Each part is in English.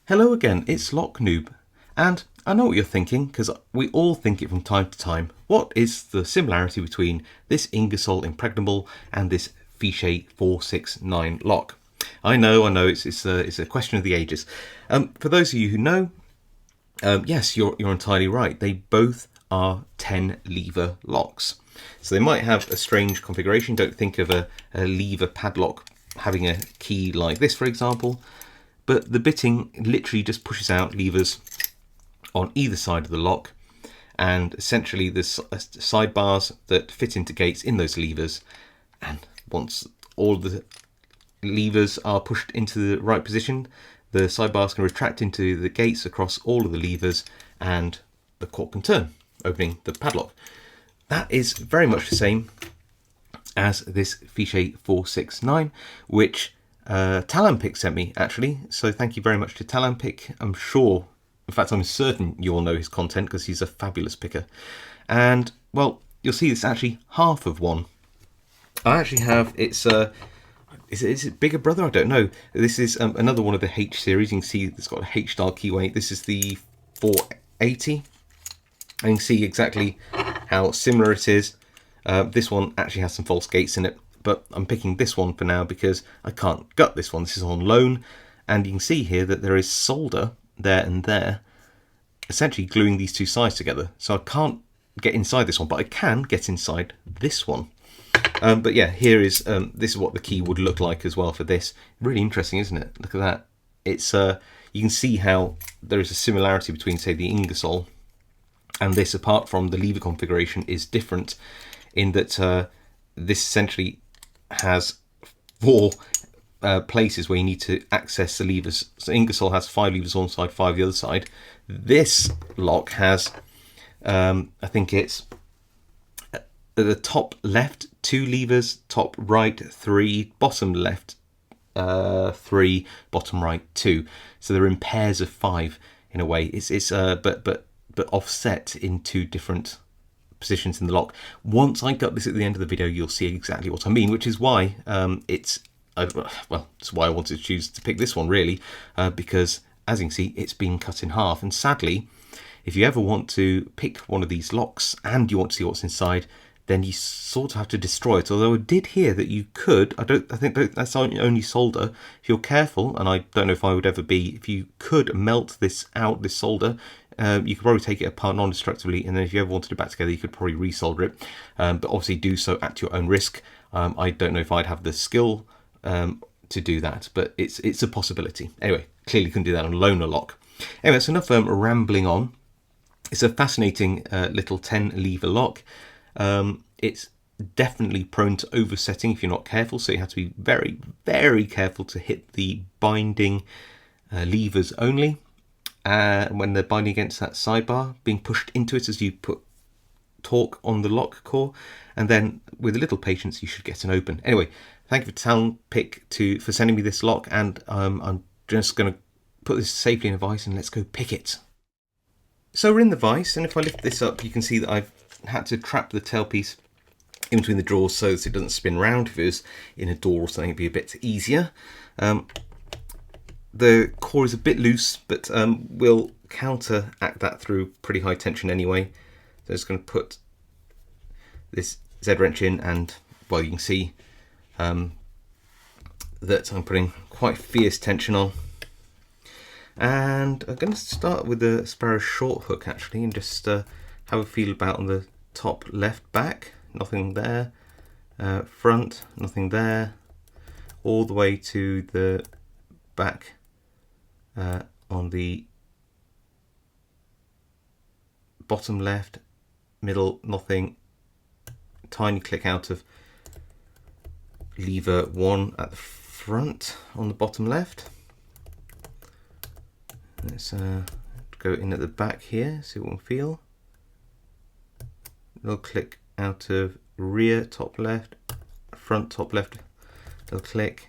Hello again, it's Lock Noob. And I know what you're thinking, because we all think it from time to time. What is the similarity between this Ingersoll Impregnable and this Fichet 469 lock? I know, it's a question of the ages. For those of you who know, yes, you're entirely right. They both are 10 lever locks. So they might have a strange configuration. Don't think of a lever padlock having a key like this, for example. But the bitting literally just pushes out levers on either side of the lock, and essentially there's sidebars that fit into gates in those levers, and once all the levers are pushed into the right position, the sidebars can retract into the gates across all of the levers and the cork can turn, opening the padlock. That is very much the same as this Fichet 469, which Talampic sent me, actually. So thank you very much to Talampic. I'm sure, in fact, I'm certain you all know his content because he's a fabulous picker. And, well, you'll see it's actually half of one. I actually have, is it Bigger Brother? I don't know. This is another one of the H series. You can see it's got a H-style keyway. This is the 480. And you can see exactly how similar it is. This one actually has some false gates in it, but I'm picking this one for now because I can't gut this one. This is on loan, and you can see here that there is solder there and there, essentially gluing these two sides together. So I can't get inside this one, but I can get inside this one. But yeah, here is this is what the key would look like as well for this. Really interesting, isn't it? Look at that. It's you can see how there is a similarity between, say, the Ingersoll and this, apart from the lever configuration is different in that this essentially has 4 places where you need to access the levers. So Ingersoll has 5 levers on one side, 5 the other side. This lock has, I think it's at the top left 2 levers, top right 3, bottom left 3, bottom right 2. So they're in pairs of 5 in a way. It's but offset in 2 different positions in the lock. Once I gut this at the end of the video, you'll see exactly what I mean, which is why it's why I wanted to choose to pick this one, really, because as you can see, it's been cut in half. And sadly, if you ever want to pick one of these locks and you want to see what's inside, then you sort of have to destroy it. Although I did hear that you could, I think that's only solder. If you're careful, and I don't know if I would ever be, if you could melt this out, this solder, you could probably take it apart non-destructively, and then if you ever wanted it back together, you could probably resolder it. But obviously do so at your own risk. I don't know if I'd have the skill to do that, but it's a possibility. Anyway, clearly couldn't do that on a loaner lock. Anyway, that's enough rambling on. It's a fascinating little 10 lever lock. It's definitely prone to oversetting if you're not careful, so you have to be very, very careful to hit the binding levers only. When they're binding against that sidebar, being pushed into it as you put torque on the lock core, and then with a little patience you should get an open. Anyway, thank you for Talampic for sending me this lock, and I'm just going to put this safely in a vise and let's go pick it. So we're in the vise, and if I lift this up, you can see that I've had to trap the tailpiece in between the drawers so that it doesn't spin round. If it was in a door or something, it'd be a bit easier. The core is a bit loose, but we'll counteract that through pretty high tension anyway. So I'm just going to put this Z-wrench in, and well, you can see that I'm putting quite fierce tension on. And I'm going to start with the Sparrow short hook actually, and just have a feel about on the top left back. Nothing there. Front, nothing there. All the way to the back on the bottom left, middle, nothing. Tiny click out of lever 1 at the front on the bottom left. Let's go in at the back here, see what we feel. Little click out of rear top left, front top left, little click.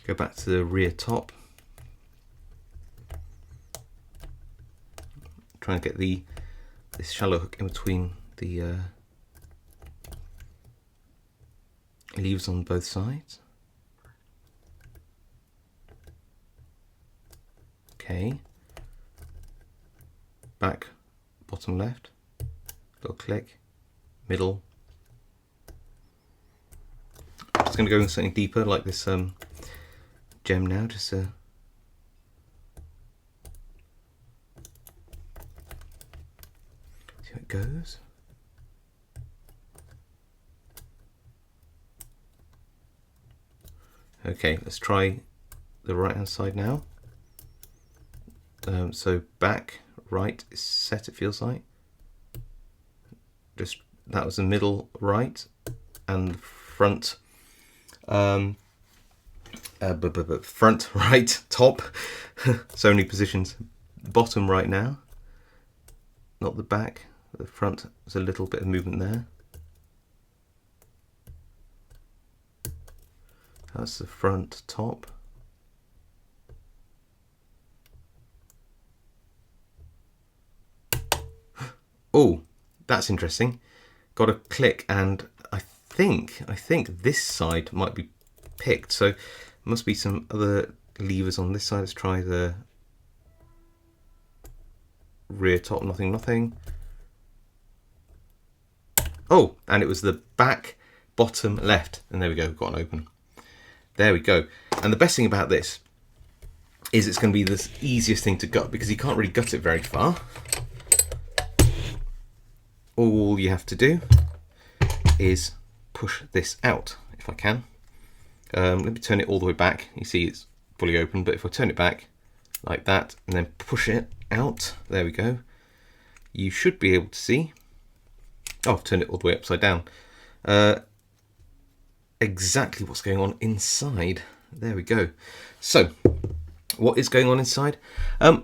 Go back to the rear top. Try and get this shallow hook in between the Levers on both sides. Okay. Back, bottom left, little click, middle. I'm just going to go in something deeper like this gem now, just see how it goes. Okay, let's try the right hand side now. So back, right is set, it feels like. Just that was the middle right, and front front right, top. So many positions. Bottom right now, not the back. The front, there's a little bit of movement there. That's the front top. Oh, that's interesting. Got a click, and I think this side might be picked. So there must be some other levers on this side. Let's try the rear top. Nothing. Oh, and it was the back, bottom, left, and there we go. Got an open. There we go. And the best thing about this is it's going to be the easiest thing to gut, because you can't really gut it very far. All you have to do is push this out, if I can. Let me turn it all the way back. You see it's fully open, but if I turn it back like that and then push it out, there we go. You should be able to see. Oh, I've turned it all the way upside down. Exactly what's going on inside. There we go. So, what is going on inside? I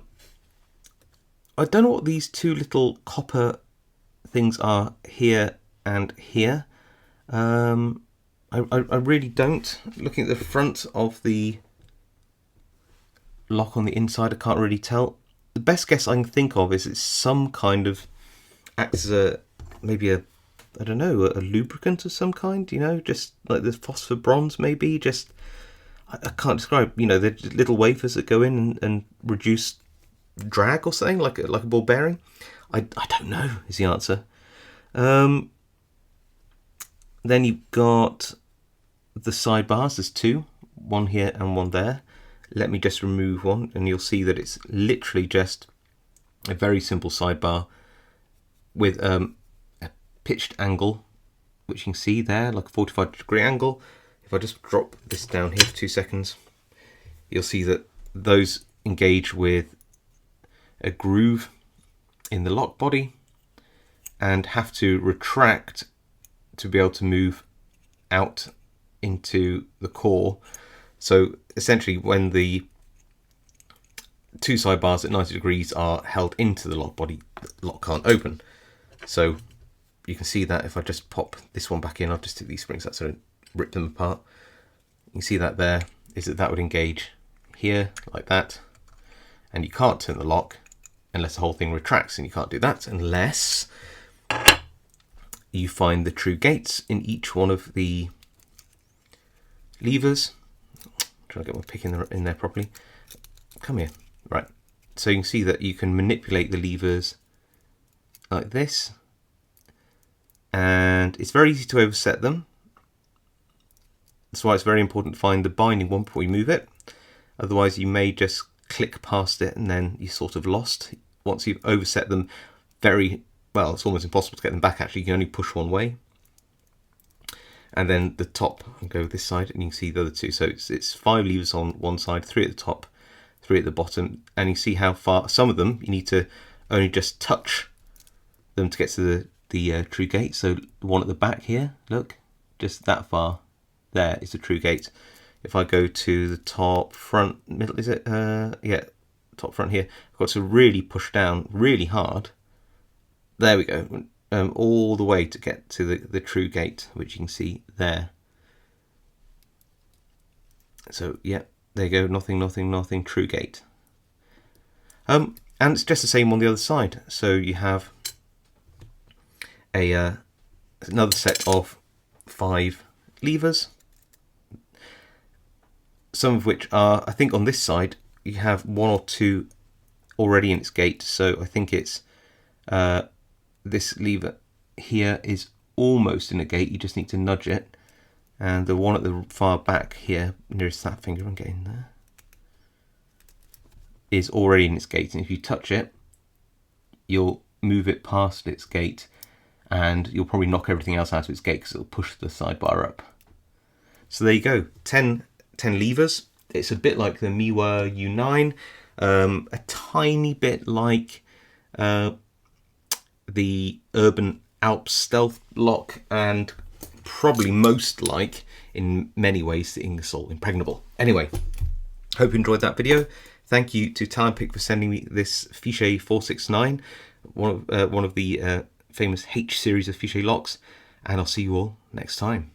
don't know what these two little copper things are here and here. I really don't. Looking at the front of the lock on the inside, I can't really tell. The best guess I can think of is it's some kind of, acts as a, maybe a, I don't know, a lubricant of some kind, you know, just like the phosphor bronze maybe, just, I can't describe, you know, the little wafers that go in and reduce drag or something, like a ball bearing. I don't know is the answer. Then you've got the sidebars. There's two, one here and one there. Let me just remove one, and you'll see that it's literally just a very simple sidebar with a pitched angle, which you can see there, like a 45-degree angle. If I just drop this down here for 2 seconds, you'll see that those engage with a groove in the lock body and have to retract to be able to move out into the core. So essentially, when the two sidebars at 90 degrees are held into the lock body, the lock can't open. So you can see that if I just pop this one back in, I'll just take these springs out so I don't rip them apart. You can see that there is that would engage here like that, and you can't turn the lock unless the whole thing retracts, and you can't do that unless you find the true gates in each one of the levers. Try to get my pick in there properly. Come here. Right. So you can see that you can manipulate the levers like this, and it's very easy to overset them. That's why it's very important to find the binding one before you move it. Otherwise you may just click past it and then you're sort of lost. Once you've overset them, well, it's almost impossible to get them back actually. You can only push one way. And then the top, I'll go this side and you can see the other two. So it's 5 levers on one side, 3 at the top, 3 at the bottom. And you see how far, some of them, you need to only just touch them to get to the true gate. So the one at the back here, look, just that far, there is the true gate. If I go to the top, front, middle, is it? Yeah, top front here. I've got to really push down really hard. There we go. All the way to get to the true gate, which you can see there. So yeah, there you go. Nothing. True gate. And it's just the same on the other side. So you have a another set of 5 levers, some of which are, I think on this side, you have 1 or 2 already in its gate. So I think it's this lever here is almost in a gate, you just need to nudge it. And the one at the far back here, nearest that finger, and get in there, is already in its gate. And if you touch it, you'll move it past its gate, and you'll probably knock everything else out of its gate because it'll push the sidebar up. So there you go, 10 levers. It's a bit like the Miwa U9, a tiny bit like the Urban Alps Stealth Lock, and probably most like, in many ways, the Ingersoll Impregnable. Anyway, hope you enjoyed that video. Thank you to Talonpic for sending me this Fichet 469, one of the famous H series of Fichet locks, and I'll see you all next time.